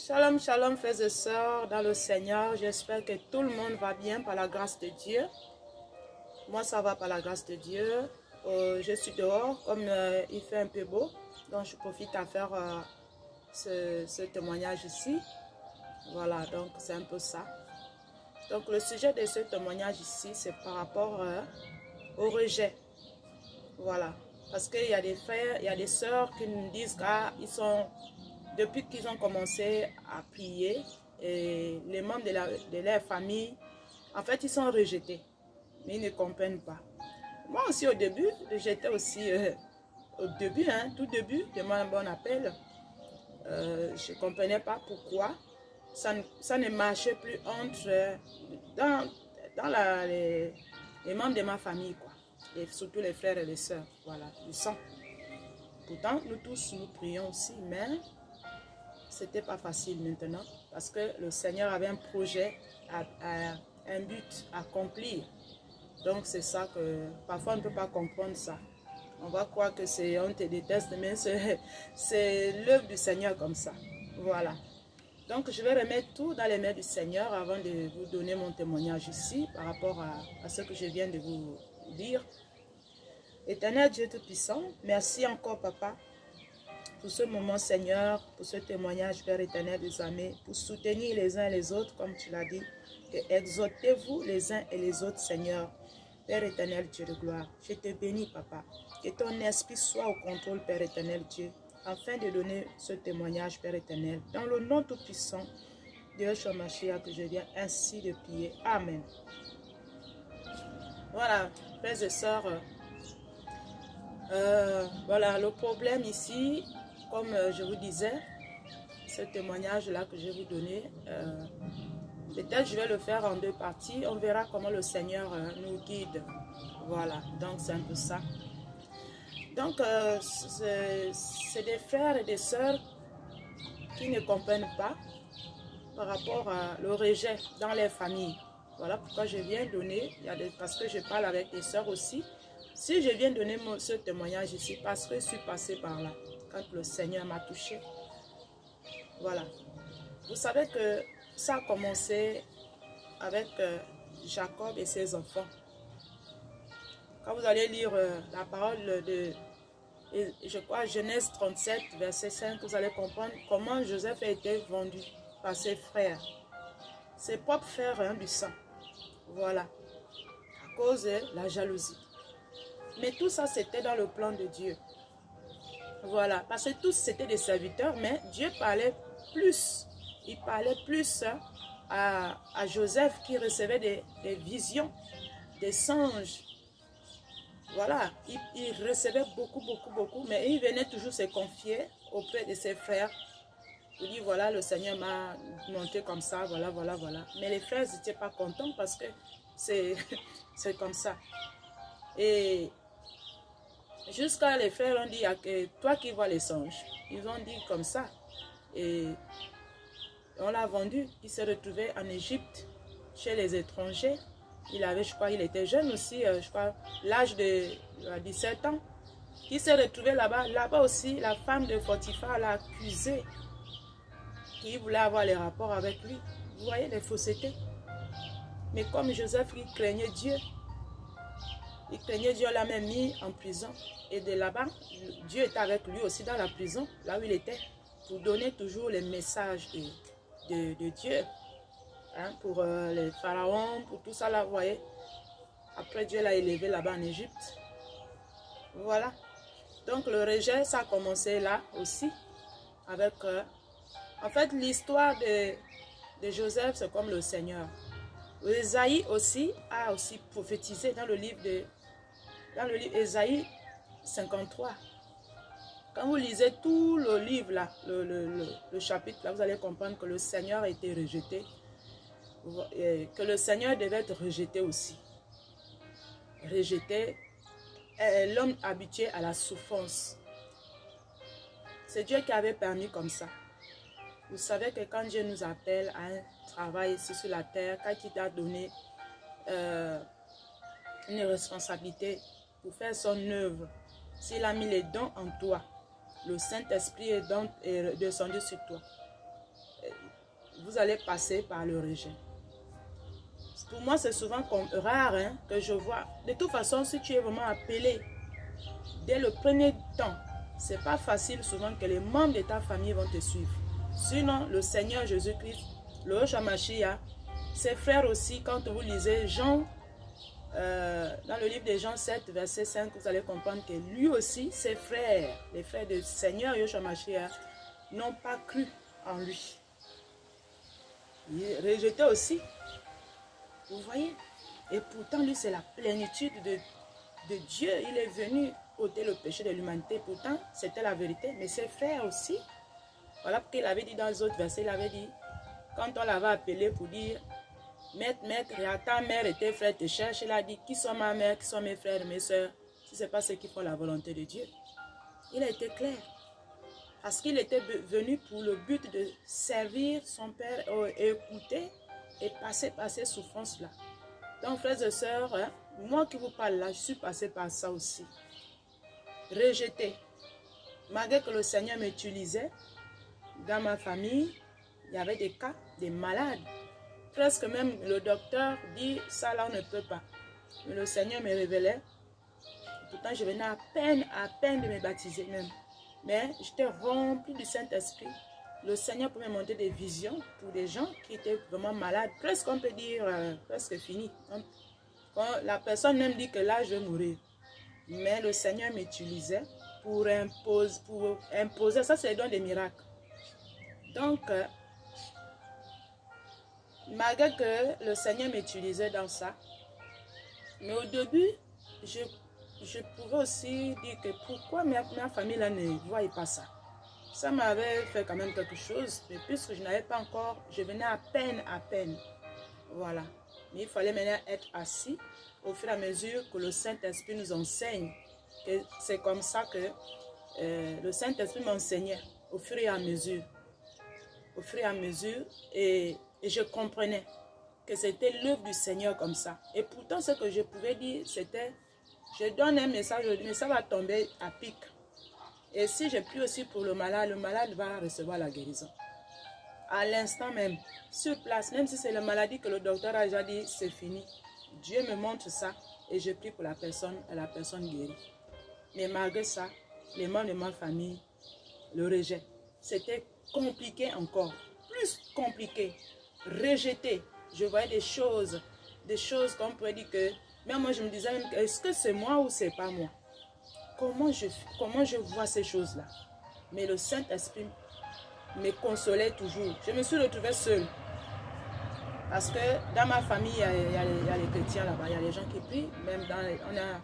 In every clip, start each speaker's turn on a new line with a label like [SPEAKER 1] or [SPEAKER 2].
[SPEAKER 1] Shalom, shalom, frères et sœurs dans le Seigneur. J'espère que tout le monde va bien par la grâce de Dieu. Moi, ça va par la grâce de Dieu. Je suis dehors, comme il fait un peu beau. Donc, je profite à faire ce témoignage ici. Voilà, donc c'est un peu ça. Donc, le sujet de ce témoignage ici, c'est par rapport au rejet. Voilà. Parce qu'il y a des frères, il y a des sœurs qui nous disent qu'ils sont... Depuis qu'ils ont commencé à prier, et les membres de leur famille, en fait, ils sont rejetés. Mais ils ne comprennent pas. Moi aussi, au début, j'étais aussi... au début, tout début de mon appel, je ne comprenais pas pourquoi ça ne marchait plus entre... les membres de ma famille, quoi. Et surtout les frères et les sœurs, voilà, du sang. Pourtant, nous tous, nous prions aussi, mais... C'était pas facile maintenant parce que le Seigneur avait un projet, un but à accomplir. Donc c'est ça que parfois on ne peut pas comprendre ça. On va croire que c'est on te déteste, mais c'est l'œuvre du Seigneur comme ça. Voilà. Donc je vais remettre tout dans les mains du Seigneur avant de vous donner mon témoignage ici par rapport à ce que je viens de vous dire. Éternel Dieu Tout-Puissant, merci encore Papa. Pour ce moment, Seigneur, pour ce témoignage, Père éternel des armées, pour soutenir les uns et les autres, comme tu l'as dit, que exhortez-vous les uns et les autres, Seigneur. Père éternel, Dieu de gloire, je te bénis, Papa. Que ton esprit soit au contrôle, Père éternel, Dieu, afin de donner ce témoignage, Père éternel. Dans le nom tout-puissant de Yeshua Mashiach, que je viens ainsi de prier. Amen. Voilà, frères et sœurs, voilà, le problème ici... Comme je vous disais, ce témoignage-là que je vais vous donner, peut-être je vais le faire en deux parties. On verra comment le Seigneur nous guide. Voilà, donc c'est un peu ça. Donc, c'est des frères et des sœurs qui ne comprennent pas par rapport au rejet dans les familles. Voilà pourquoi je viens donner, parce que je parle avec les sœurs aussi. Si je viens donner ce témoignage ici, parce que je suis passée par là. Quand le Seigneur m'a touché. Voilà. Vous savez que ça a commencé avec Jacob et ses enfants. Quand vous allez lire la parole de, je crois, Genèse 37, verset 5, vous allez comprendre comment Joseph a été vendu par ses frères. Ses propres frères du sang. Voilà. À cause de la jalousie. Mais tout ça, c'était dans le plan de Dieu. Voilà, parce que tous c'était des serviteurs, mais Dieu parlait plus. Il parlait plus à Joseph qui recevait des visions, des songes. Voilà, il recevait beaucoup, mais il venait toujours se confier auprès de ses frères. Il dit, voilà, le Seigneur m'a monté comme ça, voilà. Mais les frères n'étaient pas contents parce que c'est comme ça. Et... jusqu'à les frères ont dit, toi qui vois les songes. Ils ont dit comme ça. Et on l'a vendu. Il s'est retrouvé en Égypte, chez les étrangers. Il avait, je crois, il était jeune aussi, je crois, l'âge de 17 ans. Il s'est retrouvé là-bas. Là-bas aussi, la femme de Potiphar l'a accusé. Qui voulait avoir les rapports avec lui. Vous voyez les faussetés. Mais comme Joseph, il craignait Dieu. Il craignait Dieu, l'a même mis en prison. Et de là-bas, Dieu était avec lui aussi dans la prison, là où il était, pour donner toujours les messages de Dieu. Hein, pour les pharaons, pour tout ça là, vous voyez. Après, Dieu l'a élevé là-bas en Égypte. Voilà. Donc, le rejet, ça a commencé là aussi. Avec, en fait, l'histoire de Joseph, c'est comme le Seigneur. Ésaïe aussi a aussi prophétisé dans le livre Ésaïe 53. Quand vous lisez tout le livre là, le chapitre là, vous allez comprendre que le Seigneur a été rejeté, et que le Seigneur devait être rejeté aussi. Rejeté, l'homme habitué à la souffrance. C'est Dieu qui avait permis comme ça. Vous savez que quand Dieu nous appelle à un travail ici sur la terre, quand il t'a donné une responsabilité pour faire son œuvre, s'il a mis les dons en toi, le Saint-Esprit est descendu sur toi. vous allez passer par le rejet. Pour moi, c'est souvent rare hein, que je vois. De toute façon, si tu es vraiment appelé dès le premier temps, c'est pas facile souvent que les membres de ta famille vont te suivre. Sinon, le Seigneur Jésus-Christ, le Mashiach, ses frères aussi, quand vous lisez Jean, dans le livre de Jean 7, verset 5, vous allez comprendre que lui aussi, ses frères, les frères du Seigneur Yeshua Mashiach, n'ont pas cru en lui. Il est rejeté aussi. Vous voyez? Et pourtant, lui, c'est la plénitude de Dieu. Il est venu ôter le péché de l'humanité. Pourtant, c'était la vérité. Mais ses frères aussi, voilà pourquoi il avait dit dans les autres versets, il avait dit, quand on l'avait appelé pour dire, Maître, ta mère et tes frères te cherchent, il a dit, qui sont ma mère, qui sont mes frères et mes soeurs, si ce n'est pas ceux qui font la volonté de Dieu. Il a été clair. Parce qu'il était venu pour le but de servir son Père, écouter et passer par ces souffrances-là. Donc, frères et sœurs, hein, moi qui vous parle là, je suis passé par ça aussi. Rejeté. Malgré que le Seigneur m'utilisait, dans ma famille, il y avait des cas, des malades. Presque même le docteur dit, ça là on ne peut pas. Mais le Seigneur me révélait. Pourtant, je venais à peine de me baptiser même. Mais j'étais rempli du Saint-Esprit. Le Seigneur peut me montrer des visions pour des gens qui étaient vraiment malades. Presque on peut dire, presque fini. Quand la personne même dit que là, je vais mourir. Mais le Seigneur m'utilisait pour imposer. Ça, c'est le don des miracles. Donc, malgré que le Seigneur m'utilisait dans ça, mais au début, je pouvais aussi dire que pourquoi ma famille là ne voyait pas ça. Ça m'avait fait quand même quelque chose, mais puisque je n'avais pas encore, je venais à peine. Voilà. Mais il fallait maintenant être assis au fur et à mesure que le Saint-Esprit nous enseigne. C'est comme ça que le Saint-Esprit m'enseignait au fur et à mesure. Au fur et à mesure, et je comprenais que c'était l'œuvre du Seigneur comme ça. Et pourtant, ce que je pouvais dire, c'était, je donne un message, mais ça va tomber à pic. Et si je prie aussi pour le malade va recevoir la guérison. À l'instant même, sur place, même si c'est la maladie que le docteur a déjà dit, c'est fini. Dieu me montre ça et je prie pour la personne et la personne guérit. Mais malgré ça, les membres de ma famille le rejettent. C'était compliqué encore, plus compliqué, rejeté. Je voyais des choses qu'on pourrait dire que, même moi je me disais, est-ce que c'est moi ou c'est pas moi? Comment je vois ces choses-là? Mais le Saint-Esprit me consolait toujours. Je me suis retrouvée seule. Parce que dans ma famille, il y a les chrétiens là-bas, il y a les gens qui prient. Même on a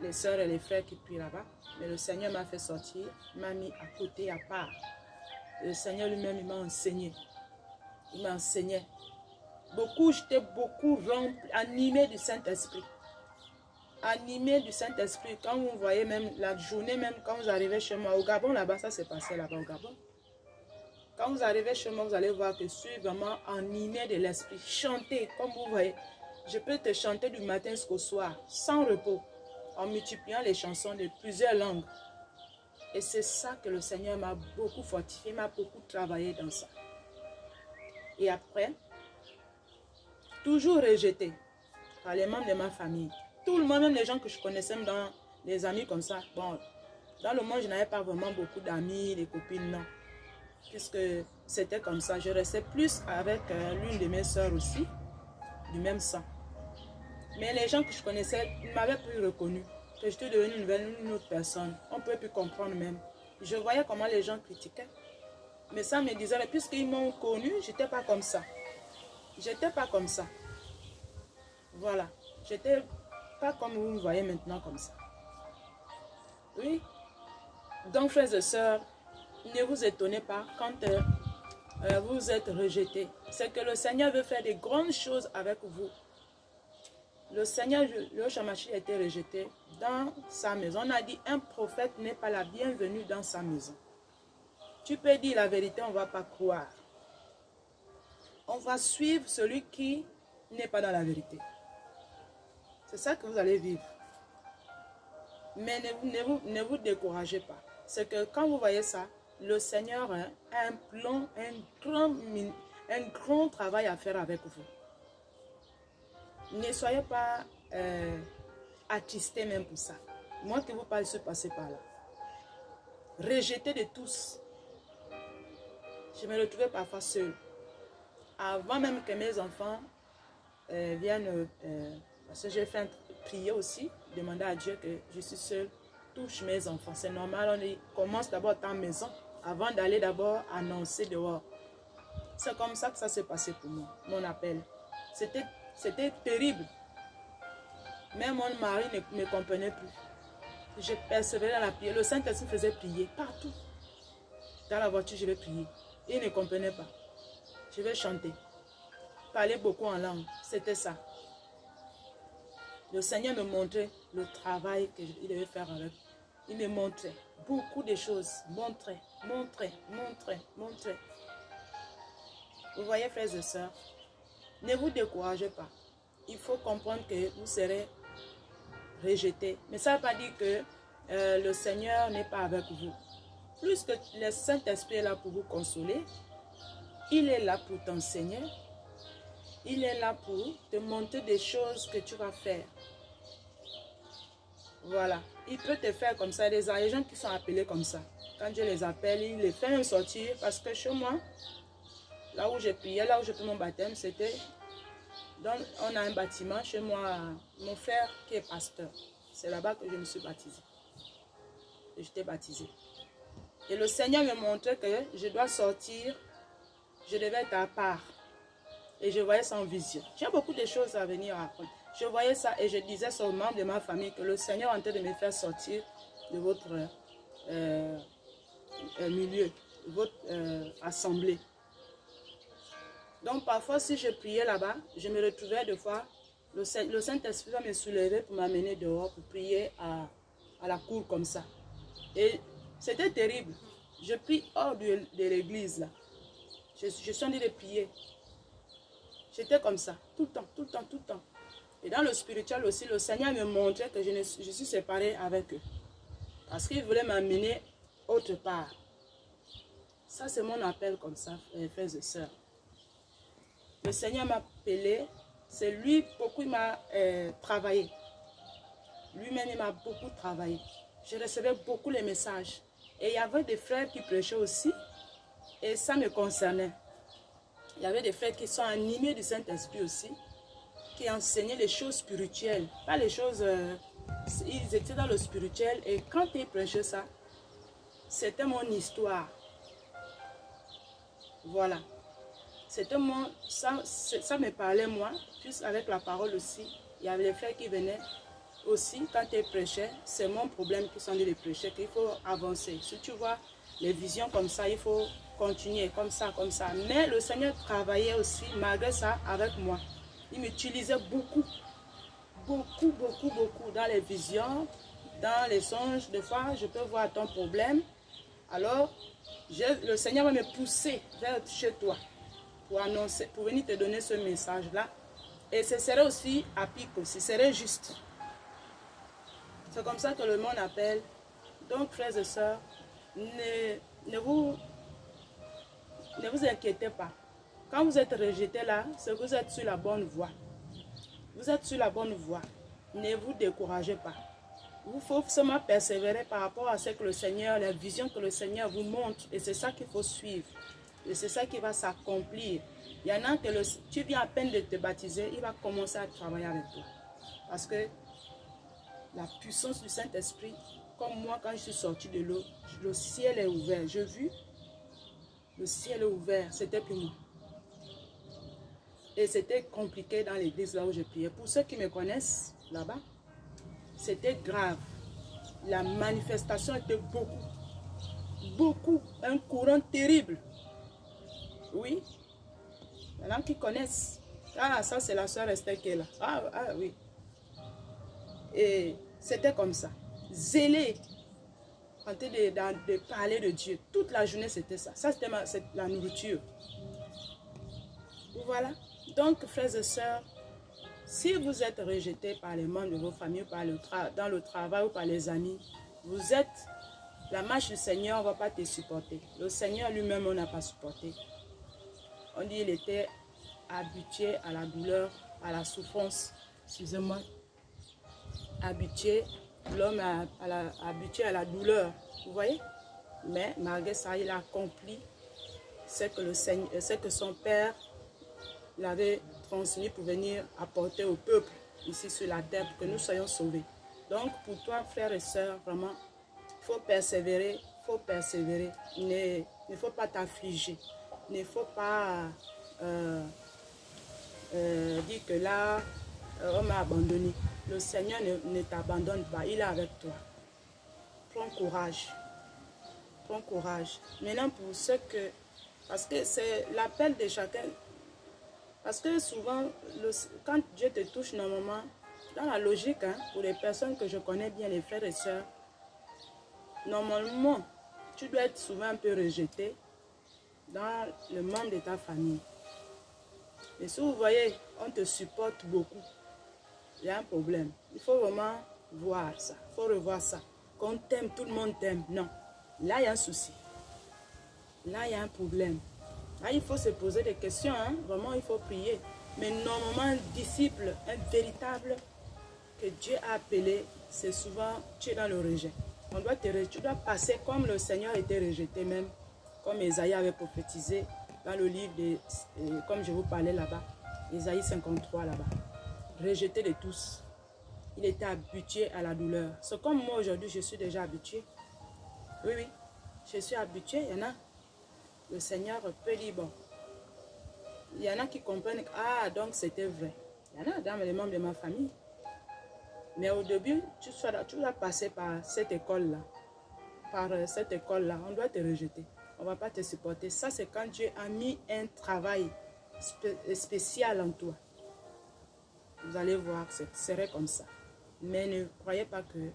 [SPEAKER 1] les sœurs et les frères qui prient là-bas. Mais le Seigneur m'a fait sortir, m'a mis à côté, à part. Le Seigneur lui-même, il m'a enseigné. Il m'a enseigné. J'étais beaucoup animée du Saint-Esprit. Animé du Saint-Esprit. Quand vous voyez même la journée, même quand vous arrivez chez moi, au Gabon, là-bas, ça s'est passé là-bas au Gabon. Quand vous arrivez chez moi, vous allez voir que je suis vraiment animé de l'Esprit. Chanter, comme vous voyez. Je peux te chanter du matin jusqu'au soir, sans repos, en multipliant les chansons de plusieurs langues. Et c'est ça que le Seigneur m'a beaucoup fortifié, m'a beaucoup travaillé dans ça. Et après, toujours rejeté par les membres de ma famille. Tout le monde, même les gens que je connaissais, même dans les amis comme ça. Bon, dans le monde, je n'avais pas vraiment beaucoup d'amis, des copines, non. Puisque c'était comme ça. Je restais plus avec l'une de mes soeurs aussi, du même sang. Mais les gens que je connaissais ne m'avaient plus reconnu. Que j'étais devenue une autre personne. On ne pouvait plus comprendre même. Je voyais comment les gens critiquaient. Mais ça me disait, puisqu'ils m'ont connu, je n'étais pas comme ça. J'étais pas comme ça. Voilà. J'étais pas comme vous me voyez maintenant comme ça. Oui. Donc, frères et sœurs, ne vous étonnez pas quand vous êtes rejetés. C'est que le Seigneur veut faire des grandes choses avec vous. Le Seigneur, le Shamashi, a été rejeté dans sa maison. On a dit, un prophète n'est pas la bienvenue dans sa maison. Tu peux dire la vérité, on ne va pas croire. On va suivre celui qui n'est pas dans la vérité. C'est ça que vous allez vivre. Mais ne vous découragez pas. C'est que quand vous voyez ça, le Seigneur a un plan, un grand travail à faire avec vous. Ne soyez pas attristés même pour ça. Moi qui vous parle, je suis passé par là. Rejeté de tous. Je me retrouvais parfois seule. Avant même que mes enfants viennent, parce que j'ai fait prier aussi, demander à Dieu que je suis seule, touche mes enfants. C'est normal, on commence d'abord dans la maison, avant d'aller d'abord annoncer dehors. C'est comme ça que ça s'est passé pour moi, mon appel. C'était terrible. Même mon mari ne me comprenait plus. Je persévérais dans la prière. Le Saint-Esprit faisait prier partout. Dans la voiture, je vais prier. Il ne comprenait pas. Je vais chanter. Parler beaucoup en langue. C'était ça. Le Seigneur me montrait le travail qu'il devait faire avec. Il me montrait beaucoup de choses. Montrait. Vous voyez, frères et sœurs, ne vous découragez pas. Il faut comprendre que vous serez rejetés. Mais ça ne veut pas dire que le Seigneur n'est pas avec vous. Plus que le Saint-Esprit est là pour vous consoler, il est là pour t'enseigner. Il est là pour te montrer des choses que tu vas faire. Voilà. Il peut te faire comme ça. Les gens qui sont appelés comme ça. Quand Dieu les appelle, il les fait même sortir. Parce que chez moi, là où je priais, là où je fais mon baptême, c'était... On a un bâtiment chez moi, mon frère qui est pasteur. C'est là-bas que je me suis baptisée. Et j'étais baptisée. Et le Seigneur me montrait que je dois sortir, je devais être à part. Et je voyais ça en vision. J'ai beaucoup de choses à venir apprendre. Je voyais ça et je disais aux membres de ma famille que le Seigneur est en train de me faire sortir de votre milieu, de votre assemblée. Donc parfois si je priais là-bas, je me retrouvais des fois, le Saint-Esprit va me soulever pour m'amener dehors, pour prier à la cour comme ça. Et c'était terrible. Je prie hors de l'église là. Je suis en train de prier. J'étais comme ça, tout le temps. Et dans le spirituel aussi, le Seigneur me montrait que je suis séparée avec eux. Parce qu'il voulait m'amener autre part. Ça, c'est mon appel comme ça, frères et sœurs. Le Seigneur m'a appelé, c'est lui, beaucoup il m'a travaillé. Lui-même, il m'a beaucoup travaillé. Je recevais beaucoup les messages. Et il y avait des frères qui prêchaient aussi, et ça me concernait. Il y avait des frères qui sont animés du Saint-Esprit aussi, qui enseignaient les choses spirituelles. Pas les choses... ils étaient dans le spirituel, et quand ils prêchaient ça, c'était mon histoire. Voilà. C'était mon... Ça me parlait moi, juste avec la parole aussi. Il y avait les frères qui venaient aussi, quand ils prêchaient, c'est mon problème qui sont de prêcher, qu'il faut avancer. Si tu vois les visions comme ça, il faut continuer comme ça. Mais le Seigneur travaillait aussi, malgré ça, avec moi. Il m'utilisait beaucoup dans les visions, dans les songes. Des fois, je peux voir ton problème. Alors, le Seigneur va me pousser vers chez toi pour annoncer, pour venir te donner ce message-là. Et ce serait aussi à pic aussi, ce serait juste. C'est comme ça que le monde appelle. Donc, frères et sœurs, ne vous inquiétez pas. Quand vous êtes rejetés là, c'est que vous êtes sur la bonne voie. Vous êtes sur la bonne voie. Ne vous découragez pas. Il faut seulement persévérer par rapport à ce que le Seigneur, la vision que le Seigneur vous montre. Et c'est ça qu'il faut suivre. Et c'est ça qui va s'accomplir. Il y en a que tu viens à peine de te baptiser, il va commencer à travailler avec toi. Parce que la puissance du Saint-Esprit, comme moi quand je suis sortie de l'eau, le ciel est ouvert. J'ai vu, le ciel est ouvert, c'était pour moi. Et c'était compliqué dans l'église là où je priais. Pour ceux qui me connaissent là-bas, c'était grave. La manifestation était beaucoup, un courant terrible. Oui, il y en a qui connaissent. Ah, ça c'est la soeur Esther qui est là. Ah oui. Et c'était comme ça. Zélé, en train de parler de Dieu. Toute la journée, c'était ça. Ça, c'était la nourriture. Voilà. Donc, frères et sœurs, si vous êtes rejetés par les membres de vos familles, dans le travail ou par les amis, vous êtes La marche du Seigneur ne va pas te supporter. Le Seigneur lui-même, on n'a pas supporté. On dit qu'il était habitué à la douleur, à la souffrance. Excusez-moi. Habitué, l'homme habitué à la douleur. Vous voyez? Mais malgré ça, il a accompli ce que son Père l'avait transmis pour venir apporter au peuple ici sur la terre pour que nous soyons sauvés. Donc pour toi, frères et sœurs, vraiment, il faut persévérer, il faut persévérer. Il ne faut pas t'affliger. Il ne faut pas dire que là, on m'a abandonné. Le Seigneur ne t'abandonne pas, il est avec toi. Prends courage. Prends courage. Maintenant, pour ce que... Parce que c'est l'appel de chacun. Parce que souvent, quand Dieu te touche, normalement, dans la logique, hein, pour les personnes que je connais bien, les frères et sœurs, normalement, tu dois être souvent un peu rejeté dans le membre de ta famille. Et si vous voyez, on te supporte beaucoup, il y a un problème. Il faut vraiment voir ça. Il faut revoir ça. Qu'on t'aime, tout le monde t'aime. Non. Là, il y a un souci. Là, il y a un problème. Là, il faut se poser des questions. Hein. Vraiment, il faut prier. Mais normalement, un disciple, un véritable que Dieu a appelé, c'est souvent, tu es dans le rejet. Tu dois passer comme le Seigneur était rejeté même, comme Esaïe avait prophétisé dans le livre, comme je vous parlais là-bas, Esaïe 53 là-bas. Rejeté de tous. Il était habitué à la douleur. C'est comme moi aujourd'hui, je suis déjà habitué. Oui, oui, je suis habitué. Il y en a, le Seigneur peut dire, bon, il y en a qui comprennent, ah, donc c'était vrai. Il y en a dans les membres de ma famille. Mais au début, tu dois passer par cette école-là. Par cette école-là, on doit te rejeter. On ne va pas te supporter. Ça, c'est quand Dieu a mis un travail spécial en toi. Vous allez voir, ce serait comme ça. Mais ne croyez pas que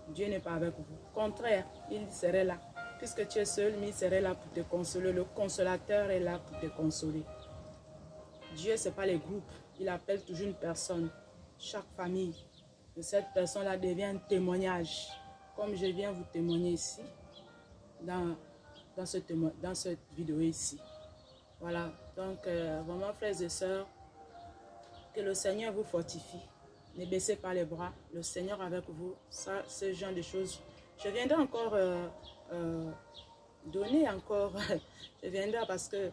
[SPEAKER 1] Dieu n'est pas avec vous. Au contraire, il serait là. Puisque tu es seul, mais il serait là pour te consoler. Le consolateur est là pour te consoler. Dieu, ce n'est pas les groupes. Il appelle toujours une personne. Chaque famille de cette personne-là devient un témoignage. Comme je viens vous témoigner ici, dans cette vidéo ici. Voilà. Donc, vraiment, frères et sœurs, que le Seigneur vous fortifie. Ne baissez pas les bras. Le Seigneur avec vous. Ça, ce genre de choses. Je viendrai encore donner encore. Je viendrai parce que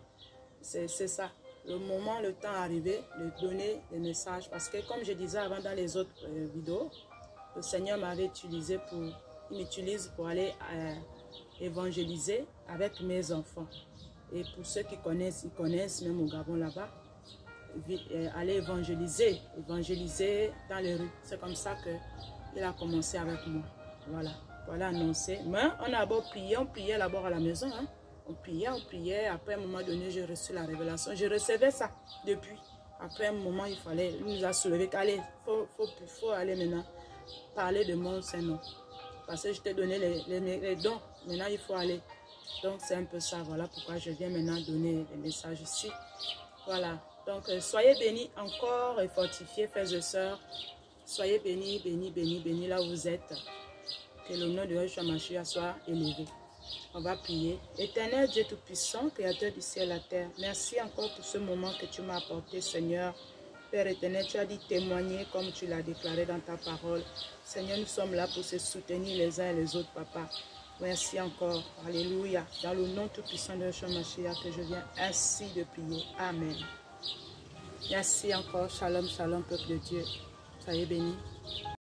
[SPEAKER 1] c'est ça. Le moment, le temps arrivé de donner des messages. Parce que comme je disais avant dans les autres vidéos, le Seigneur m'avait utilisé il m'utilise pour aller évangéliser avec mes enfants. Et pour ceux qui connaissent, ils connaissent même au Gabon là-bas. Aller évangéliser dans les rues. C'est comme ça qu'il a commencé avec moi. Voilà annoncé. Mais on a d'abord prié, on priait d'abord à la maison. Hein. On priait. Après un moment donné, j'ai reçu la révélation. Je recevais ça depuis. Après un moment, il nous a soulevé qu'allez, faut aller maintenant parler de mon Saint-Nom. Parce que je t'ai donné les dons. Maintenant, il faut aller. Donc, c'est un peu ça. Voilà pourquoi je viens maintenant donner des messages ici. Voilà. Donc, soyez bénis encore et fortifiés, frères et sœurs. Soyez bénis, bénis, bénis, bénis là où vous êtes. Que le nom de Yeshua Mashiach soit élevé. On va prier. Éternel Dieu Tout-Puissant, Créateur du ciel et la terre, merci encore pour ce moment que tu m'as apporté, Seigneur. Père éternel, tu as dit témoigner comme tu l'as déclaré dans ta parole. Seigneur, nous sommes là pour se soutenir les uns et les autres, Papa. Merci encore. Alléluia. Dans le nom Tout-Puissant de Yeshua Mashiach que je viens ainsi de prier. Amen. Merci encore. Shalom, shalom, peuple de Dieu. Soyez bénis.